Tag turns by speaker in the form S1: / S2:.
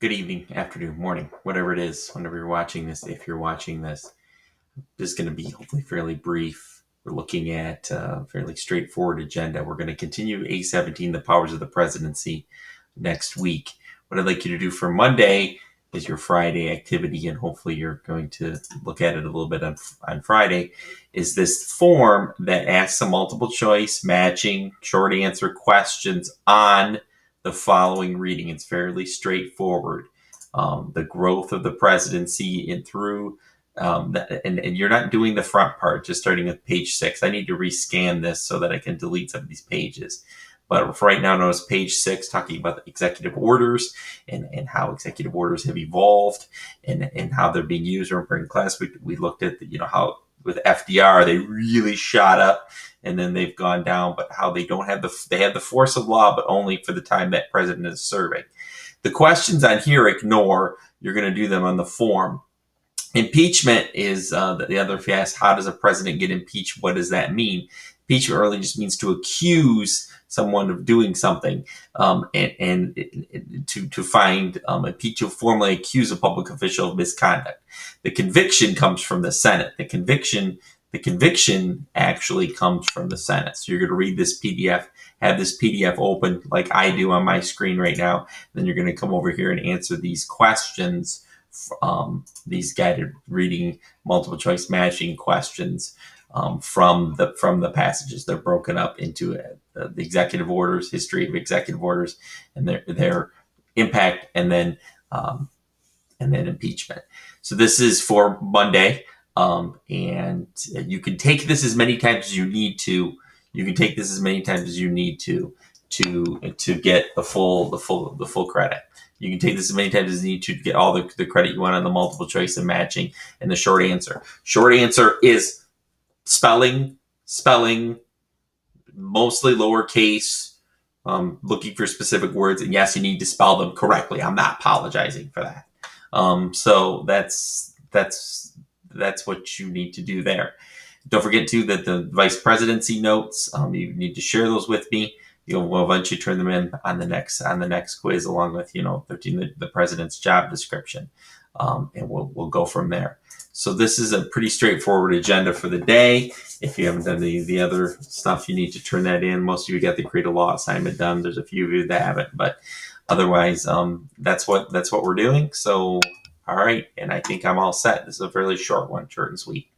S1: good evening, afternoon, morning, whatever it is, whenever you're watching this. If you're watching this, this is going to be hopefully fairly brief. We're looking at a fairly straightforward agenda. We're going to continue A17, the powers of the presidency, next week. What I'd like you to do for Monday is your Friday activity, and hopefully you're going to look at it a little bit on Friday, is this form that asks a multiple choice, matching, short answer questions on the following reading. It's fairly straightforward. The growth of the presidency and through and you're not doing the front part, just starting with page 6. I need to rescan this so that I can delete some of these pages. But for right now, notice page 6, talking about the executive orders and how executive orders have evolved and how they're being used. Remember in class, we looked at how with FDR they really shot up and then they've gone down, but how they don't have they have the force of law, but only for the time that president is serving. The questions on here, ignore. You're going to do them on the form. Impeachment is the other. If you ask, how does a president get impeached? What does that mean? Impeachment really just means to accuse someone of doing something, and to find impeach, to formally accuse a public official of misconduct. The conviction comes from the Senate. The conviction actually comes from the Senate. So you're going to read this PDF, have this PDF open like I do on my screen right now. Then you're going to come over here and answer these questions, these guided reading, multiple choice matching questions from the passages. They're broken up into the executive orders, history of executive orders, and their impact, and then impeachment. So this is for Monday. And you can take this as many times as you need to. You can take this as many times as you need to get the full credit. You can take this as many times as you need to get all the credit you want on the multiple choice and matching and the short answer. Short answer is spelling, mostly lowercase, looking for specific words. And yes, you need to spell them correctly. I'm not apologizing for that. So that's what you need to do there. Don't forget too that the vice presidency notes, you need to share those with me. We'll eventually turn them in on the next quiz, along with 13 the president's job description, and we'll go from there. So this is a pretty straightforward agenda for the day. If you haven't done the other stuff, you need to turn that in. Most of you got the create a law assignment done. There's a few of you that haven't, but otherwise, that's what we're doing. So all right, and I think I'm all set. This is a fairly short one, short and sweet.